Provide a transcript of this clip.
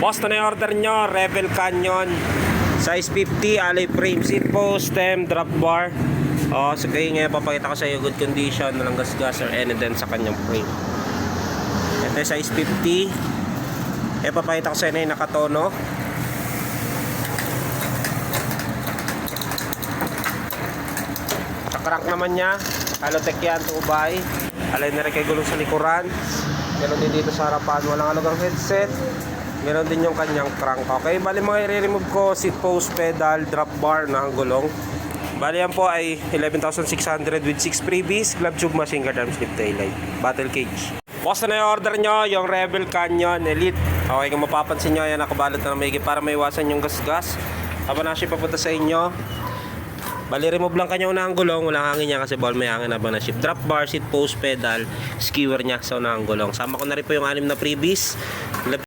Boss, na yung order nyo, Rebel Canyon size 50, alloy frame, seat post, stem, drop bar. So kayo ngayon papakita ko sa iyo good condition, walang gas-gas or any dent sa kanyang frame. Ito yung size 50. Papakita ko sa inyo yung nakatono. Sa crank naman niya, Halotech yan, 2x. Alay na rin kay gulong sa likuran. Meron din dito sa harapan, walang halagang headset. Meron din yung kanyang crank. Okay, bali mga i-remove ko, seat post, pedal, drop bar na ang gulong. Bali yan po ay 11,600 with 6 freebies, glove tube, machine guard, arm slip, taillight, battle cage. Boss, na yung order nyo, yung Rebel Canyon Elite. Okay, kung mapapansin nyo, yan nakabalot na maigi para maiwasan yung gas-gas. Habang na siya papunta sa inyo, bali remove lang kanya unang gulong, walang hangin niya kasi bawal may hangin habang na shift. Drop bar, seat post, pedal, skewer niya sa unang gulong. Sama ko na rin po yung 6 na freebies.